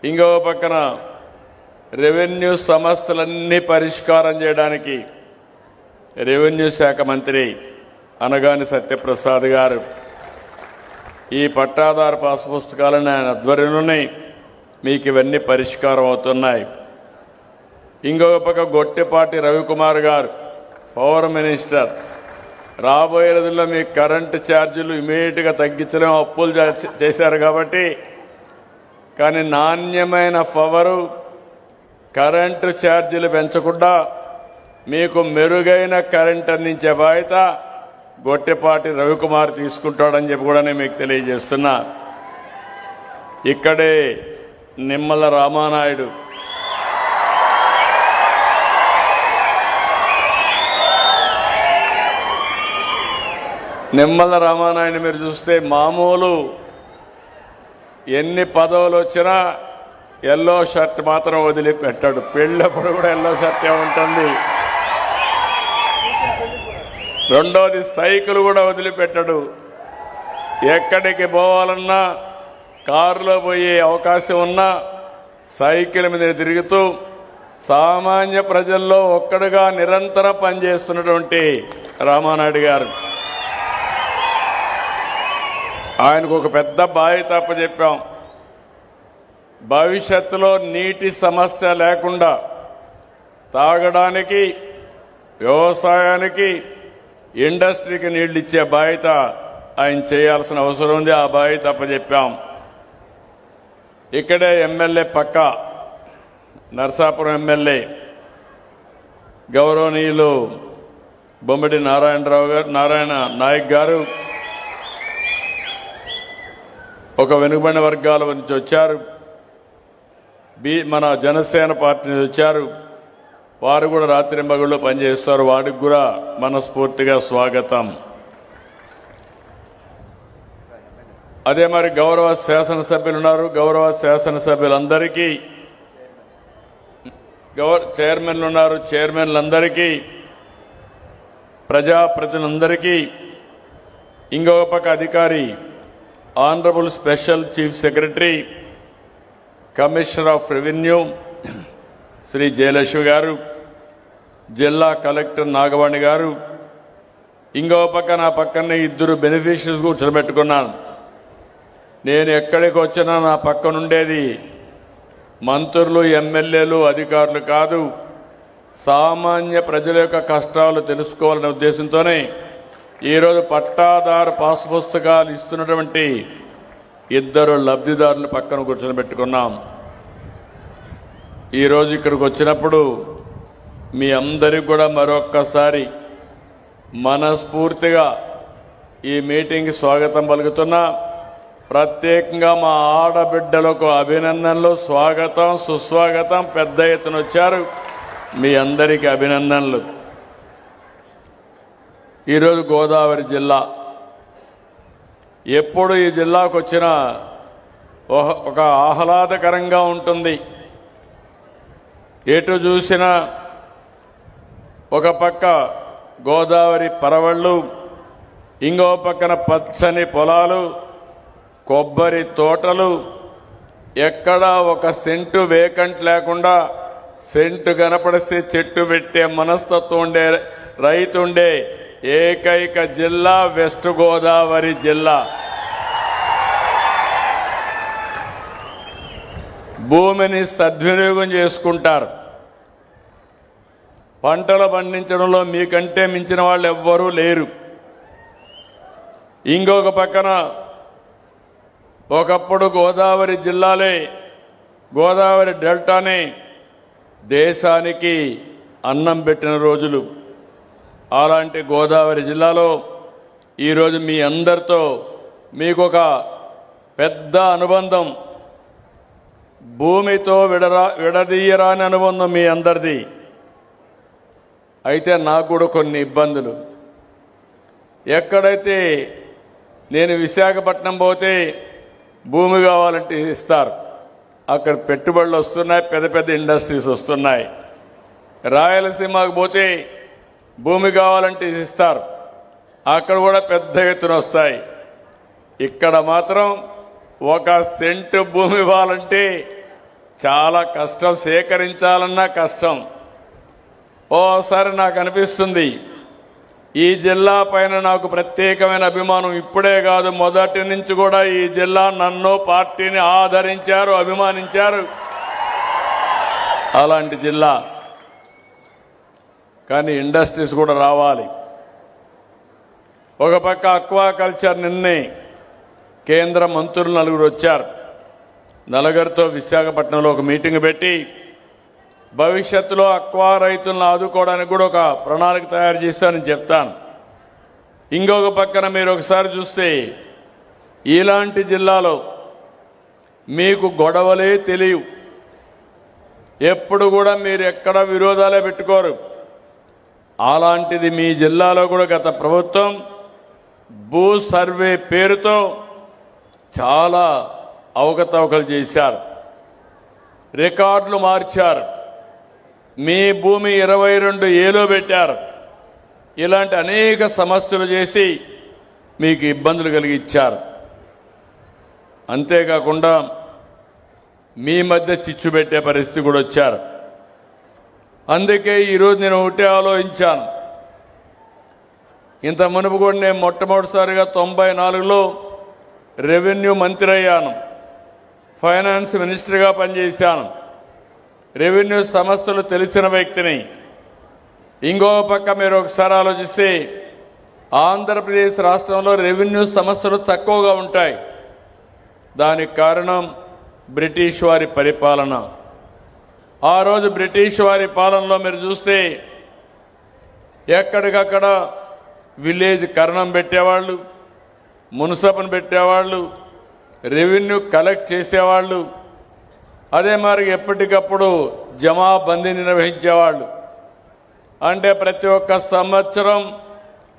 ఇంకో పక్కన రెవెన్యూ సమస్యలన్నీ పరిష్కారం చేయడానికి రెవెన్యూ శాఖ మంత్రి అనగాని సత్యప్రసాద్ గారు ఈ పట్టాదారు పాస్ పుస్తకాలను ఆయన ఆధ్వర్యంలోనే మీకు ఇవన్నీ పరిష్కారం అవుతున్నాయి. ఇంకొక పక్క గొట్టిపాటి రవికుమార్ గారు పవర్ మినిస్టర్, రాబోయే రోజుల్లో మీ కరెంటు ఛార్జీలు ఇమీడియట్గా తగ్గించలేము, అప్పులు చేశారు కాబట్టి. కానీ నాణ్యమైన పవరు కరెంటు ఛార్జీలు పెంచకుండా మీకు మెరుగైన కరెంట్ అందించే బాధ్యత గొట్టిపాటి రవికుమార్ తీసుకుంటాడని చెప్పి కూడా నేను మీకు తెలియజేస్తున్నా. ఇక్కడే నిమ్మల రామానాయుడు మీరు చూస్తే మామూలు ఎన్ని పదవులు వచ్చినా ఎల్లో షర్ట్ మాత్రం వదిలిపెట్టాడు. పెళ్ళప్పుడు కూడా ఎల్లో షర్టే ఉంటుంది. రెండోది సైకిల్ కూడా వదిలిపెట్టాడు. ఎక్కడికి పోవాలన్నా కారులో పోయే అవకాశం ఉన్నా సైకిల్ మీద తిరుగుతూ సామాన్య ప్రజల్లో ఒక్కడుగా నిరంతరం పనిచేస్తున్నటువంటి రామానాయుడు గారు, ఆయనకు ఒక పెద్ద బాధ్యత అప్పచెప్పాం. భవిష్యత్తులో నీటి సమస్య లేకుండా తాగడానికి, వ్యవసాయానికి, ఇండస్ట్రీకి నీళ్లు ఇచ్చే బాధ్యత ఆయన చేయాల్సిన అవసరం ఉంది. ఆ బాధ్యత అప్పచెప్పాం. ఇక్కడే ఎమ్మెల్యే పక్క నర్సాపురం ఎమ్మెల్యే గౌరవనీయులు బొమ్మిడి నారాయణ నాయక్ గారు ఒక వెనుకబడిన వర్గాల నుంచి వచ్చారు. మన జనసేన పార్టీ నుంచి వచ్చారు. వారు కూడా రాత్రి మగుళ్ళు పనిచేస్తారు. వాడికి కూడా మనస్ఫూర్తిగా స్వాగతం. అదే మరి గౌరవ శాసనసభ్యులు ఉన్నారు. గౌరవ శాసనసభ్యులందరికీ, చైర్మన్లు ఉన్నారు. చైర్మన్లందరికీ, ప్రజాప్రతినిధులందరికీ, ఇంకొక పక్క అధికారి honourable special chief secretary commissioner of revenue Shri Jayalakshmi గారు, జిల్లా కలెక్టర్ నాగవాణి గారు, ఇంకో పక్క నా పక్కనే ఇద్దరు బెనిఫిషరీస్ కూర్చోబెట్టుకున్నాను. నేను ఎక్కడికి వచ్చినా నా పక్కనుండేది మంత్రులు, ఎమ్మెల్యేలు, అధికారులు కాదు, సామాన్య ప్రజల యొక్క కష్టాలు తెలుసుకోవాలనే ఉద్దేశంతోనే ఈరోజు పట్టాదారు పాస్ పుస్తకాలు ఇస్తున్నటువంటి ఇద్దరు లబ్ధిదారులు పక్కన కూర్చొని పెట్టుకున్నాం. ఈరోజు ఇక్కడికి వచ్చినప్పుడు మీ అందరికి కూడా మరొక్కసారి మనస్ఫూర్తిగా ఈ మీటింగ్కి స్వాగతం పలుకుతున్నా. ప్రత్యేకంగా మా ఆడబిడ్డలకు అభినందనలు, స్వాగతం, సుస్వాగతం. పెద్ద ఎత్తున వచ్చారు. మీ అందరికీ అభినందనలు. ఈరోజు గోదావరి జిల్లా, ఎప్పుడు ఈ జిల్లాకు వచ్చినా ఒక ఆహ్లాదకరంగా ఉంటుంది. ఎటు చూసినా ఒక పక్క గోదావరి పరవళ్ళు, ఇంకో పక్కన పచ్చని పొలాలు, కొబ్బరి తోటలు, ఎక్కడా ఒక సెంటు వేకంట్ లేకుండా సెంటు కనపడిస్తే చెట్టు పెట్టే మనస్తత్వం ఉండే రైతుండే ఏకైక జిల్లా వెస్ట్ గోదావరి జిల్లా. భూమిని సద్వినియోగం చేసుకుంటారు. పంటలు పండించడంలో మీకంటే మించిన వాళ్ళు ఎవ్వరూ లేరు. ఇంకొక పక్కన ఒకప్పుడు గోదావరి జిల్లాలే, గోదావరి డెల్టానే దేశానికి అన్నం పెట్టిన రోజులు. అలాంటి గోదావరి జిల్లాలో ఈరోజు మీ అందరితో మీకొక పెద్ద అనుబంధం, భూమితో విడదీయరాని అనుబంధం మీ అందరిది. అయితే నాకు కూడా కొన్ని ఇబ్బందులు. ఎక్కడైతే నేను విశాఖపట్నం పోతే భూమి కావాలంటే ఇస్తారు, అక్కడ పెట్టుబడులు వస్తున్నాయి, పెద్ద పెద్ద ఇండస్ట్రీస్ వస్తున్నాయి. రాయలసీమకు పోతే భూమి కావాలంటే ఇస్తారు, అక్కడ కూడా పెద్ద ఎత్తున వస్తాయి. ఇక్కడ మాత్రం ఒక సెంటు భూమి ఇవ్వాలంటే చాలా కష్టం, సేకరించాలన్నా కష్టం. ఓసారి నాకు అనిపిస్తుంది ఈ జిల్లా పైన నాకు ప్రత్యేకమైన అభిమానం ఇప్పుడే కాదు, మొదటి నుంచి కూడా ఈ జిల్లా నన్ను పార్టీని ఆదరించారు, అభిమానించారు. అలాంటి జిల్లా. కానీ ఇండస్ట్రీస్ కూడా రావాలి. ఒక పక్క అక్వాకల్చర్ నిన్నే కేంద్ర మంత్రులు 4 వచ్చారు. నలుగురితో విశాఖపట్నంలో ఒక మీటింగ్ పెట్టి భవిష్యత్తులో అక్వా రైతులను ఆదుకోవడానికి కూడా ఒక ప్రణాళిక తయారు చేస్తానని చెప్తాను. ఇంకొక పక్కన మీరు ఒకసారి చూస్తే ఇలాంటి జిల్లాలో మీకు గొడవలే తెలియవు. ఎప్పుడు కూడా మీరు ఎక్కడ విరోధాలే పెట్టుకోరు. అలాంటిది మీ జిల్లాలో కూడా గత ప్రభుత్వం భూ సర్వే పేరుతో చాలా అవకతవకలు చేశారు, రికార్డులు మార్చారు, మీ భూమి 22Aలో పెట్టారు. ఇలాంటి అనేక సమస్యలు చేసి మీకు ఇబ్బందులు కలిగించారు. అంతేకాకుండా మీ మధ్య చిచ్చు పెట్టే పరిస్థితి కూడా వచ్చారు. అందుకే ఈరోజు నేను ఒకటే ఆలోచించాను. ఇంత మునుపు కూడా నేను మొట్టమొదటిసారిగా 94లో రెవెన్యూ మంత్రి అయ్యాను, ఫైనాన్స్ మినిస్టర్గా పనిచేశాను, రెవెన్యూ సమస్యలు తెలిసిన వ్యక్తిని. ఇంకో పక్క మీరు ఒకసారి ఆలోచిస్తే ఆంధ్రప్రదేశ్ రాష్ట్రంలో రెవెన్యూ సమస్యలు తక్కువగా ఉంటాయి. దానికి కారణం బ్రిటిష్ వారి పరిపాలన. ఆ రోజు బ్రిటిష్ వారి పాలనలో మీరు చూస్తే ఎక్కడికక్కడ విలేజ్ కరణం పెట్టేవాళ్ళు, మున్సిపల్ని పెట్టేవాళ్ళు, రెవెన్యూ కలెక్ట్ చేసేవాళ్ళు. అదే మరి ఎప్పటికప్పుడు జమాబందీ నిర్వహించేవాళ్ళు. అంటే ప్రతి ఒక్క సంవత్సరం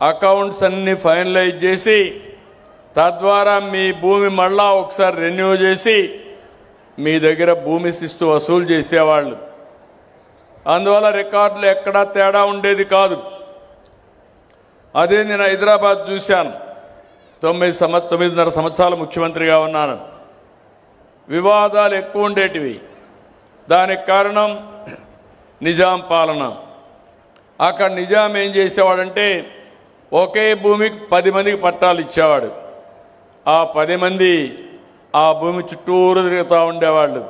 అకౌంట్స్ అన్ని ఫైనలైజ్ చేసి తద్వారా మీ భూమి మళ్ళా ఒకసారి రెన్యూ చేసి మీ దగ్గర భూమి శిస్తు వసూలు చేసేవాళ్ళు. అందువల్ల రికార్డులు ఎక్కడా తేడా ఉండేది కాదు. అదే నేను హైదరాబాద్ చూశాను. 9.5 సంవత్సరాలు ముఖ్యమంత్రిగా ఉన్నాను. వివాదాలు ఎక్కువ ఉండేటివి. దానికి కారణం నిజాం పాలన. అక్కడ నిజాం ఏం చేసేవాడంటే ఒకే భూమికి 10 మందికి పట్టాలు ఇచ్చేవాడు. ఆ 10 మంది ఆ భూమి చుట్టూరు తిరుగుతూ ఉండేవాళ్ళు.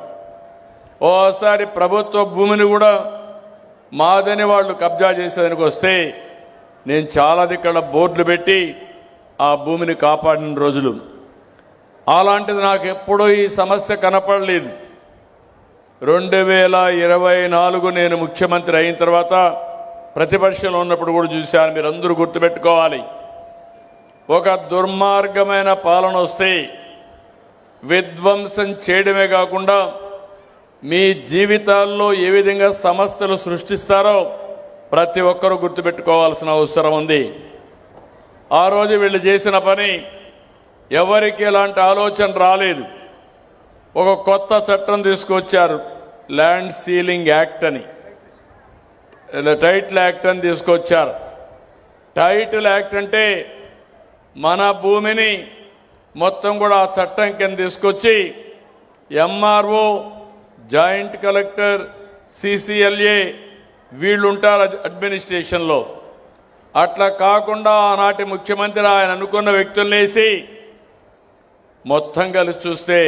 ఓసారి ప్రభుత్వ భూమిని కూడా మాదని వాళ్ళు కబ్జా చేసేదానికి వస్తే నేను చాలా దిక్కడ బోర్డులు పెట్టి ఆ భూమిని కాపాడిన రోజులు. అలాంటిది నాకు ఎప్పుడూ ఈ సమస్య కనపడలేదు. 2024 నేను ముఖ్యమంత్రి అయిన తర్వాత ప్రతిపక్షంలో ఉన్నప్పుడు కూడా చూశాను. మీరందరూ గుర్తుపెట్టుకోవాలి, ఒక దుర్మార్గమైన పాలన వస్తే విధ్వంసం చేయడమే కాకుండా మీ జీవితాల్లో ఏ విధంగా సమస్యలు సృష్టిస్తారో ప్రతి ఒక్కరూ గుర్తుపెట్టుకోవాల్సిన అవసరం ఉంది. ఆ రోజు వీళ్ళు చేసిన పని ఎవరికి ఎలాంటి ఆలోచన రాలేదు. ఒక కొత్త చట్టం తీసుకొచ్చారు, ల్యాండ్ సీలింగ్ యాక్ట్ అని, టైటిల్ యాక్ట్ అని తీసుకొచ్చారు. టైటిల్ యాక్ట్ అంటే మన భూమిని మొత్తం కూడా ఆ చట్టం కింద తీసుకొచ్చి ఎంఆర్ఓ, జాయింట్ కలెక్టర్, సిసిఎల్ఏ వీళ్ళు ఉంటారు అడ్మినిస్ట్రేషన్లో. అట్లా కాకుండా ఆనాటి ముఖ్యమంత్రి ఆయన అనుకున్న వ్యక్తులనేసి మొత్తం కలిసి చూస్తే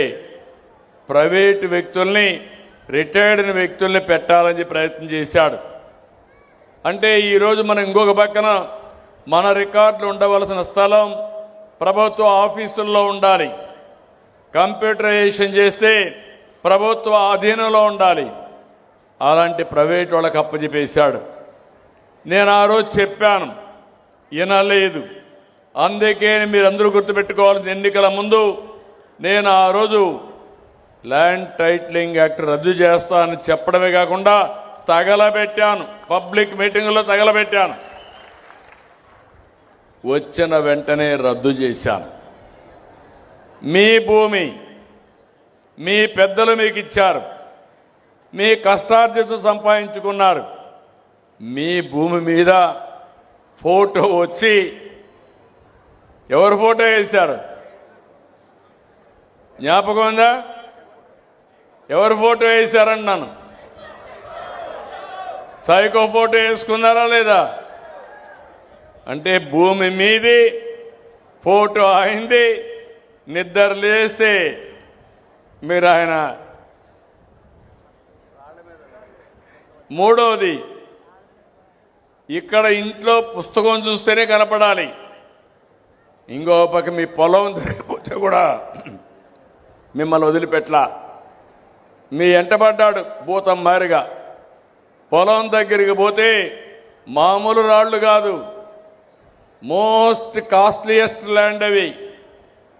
ప్రైవేటు వ్యక్తుల్ని, రిటైర్డ్ వ్యక్తుల్ని పెట్టాలని ప్రయత్నం చేశాడు. అంటే ఈరోజు మనం ఇంకొక పక్కన మన రికార్డులు ఉండవలసిన స్థలం ప్రభుత్వ ఆఫీసుల్లో ఉండాలి, కంప్యూటరైజేషన్ చేస్తే ప్రభుత్వ అధీనంలో ఉండాలి. అలాంటి ప్రైవేట్ వాళ్ళకి అప్పచెప్పేశాడు. నేను ఆ రోజు చెప్పాను, వినలేదు. అందుకే మీరందరూ గుర్తుపెట్టుకోవాల్సింది, ఎన్నికల ముందు నేను ఆ రోజు ల్యాండ్ టైటిలింగ్ యాక్ట్ రద్దు చేస్తానని చెప్పడమే కాకుండా తగలబెట్టాను, పబ్లిక్ మీటింగులో తగలబెట్టాను. వచ్చిన వెంటనే రద్దు చేశాను. మీ భూమి మీ పెద్దలు మీకు ఇచ్చారు, మీ కష్టార్జితం సంపాదించుకున్నారు. మీ భూమి మీద ఫోటో వచ్చి ఎవరు ఫోటో వేశారు జ్ఞాపకం ఉందా? ఎవరు ఫోటో వేశారన్నాను? సైకో ఫోటో వేసుకున్నారా లేదా? అంటే భూమి మీది, ఫోటో అయింది, నిద్ర లేస్తే మీరు ఆయన. మూడవది, ఇక్కడ ఇంట్లో పుస్తకం చూస్తేనే కనపడాలి. ఇంకో పక్క మీ పొలం తిరిగిపోతే కూడా మిమ్మల్ని వదిలిపెట్టలా. మీ ఎంటబడ్డాడు భూతం మారిగా. పొలం దగ్గరికి పోతే మామూలు రాళ్ళు కాదు, మోస్ట్ కాస్ట్లీయెస్ట్ ల్యాండ్ అవి.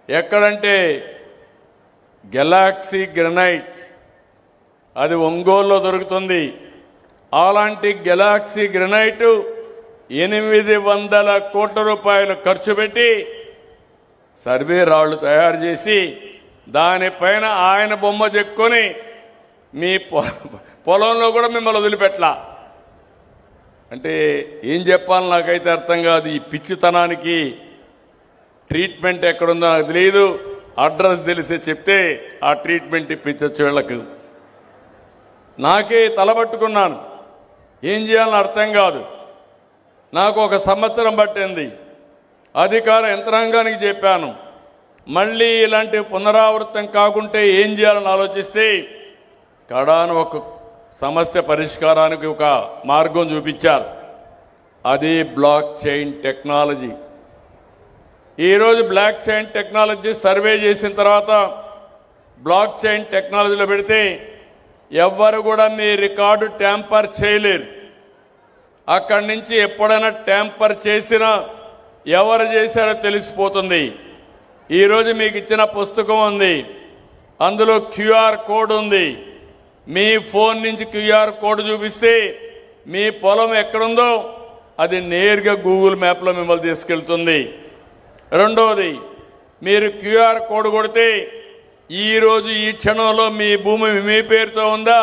ఎక్కడంటే గెలాక్సీ గ్రనైట్, అది ఒంగోలులో దొరుకుతుంది. అలాంటి గెలాక్సీ గ్రనైట్ 800 కోట్ల రూపాయలు ఖర్చు పెట్టి సర్వే రాళ్లు తయారు చేసి దానిపైన ఆయన బొమ్మ చెక్కుని మీ పొలంలో కూడా మిమ్మల్ని వదిలిపెట్టలా. అంటే ఏం చెప్పాలి నాకైతే అర్థం కాదు. ఈ పిచ్చితనానికి ట్రీట్మెంట్ ఎక్కడుందో నాకు తెలియదు. అడ్రస్ తెలిసి చెప్తే ఆ ట్రీట్మెంట్ ఇప్పించచ్చు వీళ్ళకు. నాకే తలబట్టుకున్నాను, ఏం చేయాలని అర్థం కాదు. నాకు 1 సంవత్సరం పట్టింది. అధికార యంత్రాంగానికి చెప్పాను, మళ్ళీ ఇలాంటి పునరావృతం కాకుంటే ఏం చేయాలని ఆలోచిస్తే కడాను ఒక సమస్య పరిష్కారానికి ఒక మార్గం చూపించారు. అది బ్లాక్ చైన్ టెక్నాలజీ. ఈరోజు బ్లాక్ చైన్ టెక్నాలజీ సర్వే చేసిన తర్వాత బ్లాక్ చైన్ టెక్నాలజీలో పెడితే ఎవ్వరు కూడా మీ రికార్డు ట్యాంపర్ చేయలేరు. అక్కడి నుంచి ఎప్పుడైనా ట్యాంపర్ చేసినా ఎవరు చేశారో తెలిసిపోతుంది. ఈరోజు మీకు ఇచ్చిన పుస్తకం ఉంది, అందులో క్యూఆర్ కోడ్ ఉంది. మీ ఫోన్ నుంచి క్యూఆర్ కోడ్ చూపిస్తే మీ పొలం ఎక్కడుందో అది నేరుగా గూగుల్ మ్యాప్లో మిమ్మల్ని తీసుకెళ్తుంది. రెండవది, మీరు క్యూఆర్ కోడ్ కొడితే ఈరోజు ఈ క్షణంలో మీ భూమి మీ పేరుతో ఉందా,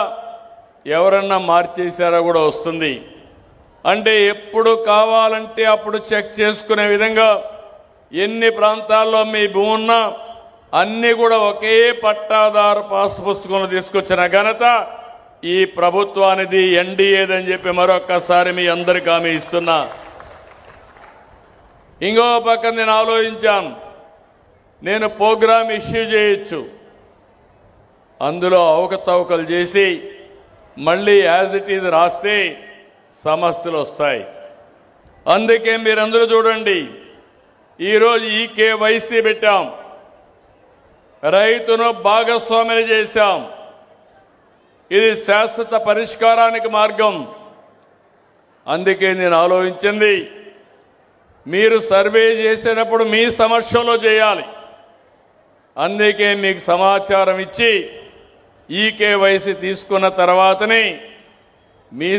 ఎవరన్నా మార్చేశారా కూడా వస్తుంది. అంటే ఎప్పుడు కావాలంటే అప్పుడు చెక్ చేసుకునే విధంగా ఎన్ని ప్రాంతాల్లో మీ భూమి ఉన్నా అన్నీ కూడా ఒకే పట్టాదారు పాస్ పుస్తకంలో తీసుకొచ్చిన ఘనత ఈ ప్రభుత్వానిది, ఎన్డీఏదని చెప్పి మరొక్కసారి మీ అందరికీ హామీ ఇస్తున్నా. ఇంకో పక్క నేను ఆలోచించాను, నేను ప్రోగ్రామ్ ఇష్యూ చేయొచ్చు, అందులో అవకతవకలు చేసి మళ్ళీ యాజ్ ఇట్ ఈజ్ రాస్తే సమస్యలు వస్తాయి. అందుకే మీరందరూ చూడండి, ఈరోజు ఈ కేవైసీ పెట్టాం, రైతును భాగస్వామిని చేశాం. ఇది శాశ్వత పరిష్కారానికి మార్గం. అందుకే నేను ఆలోచించింది, మీరు సర్వే చేసేటప్పుడు మీ సమక్షంలో చేయాలి. అందుకే మీకు సమాచారం ఇచ్చి ఈ కేవైసీ తీసుకున్న తర్వాతనే మీ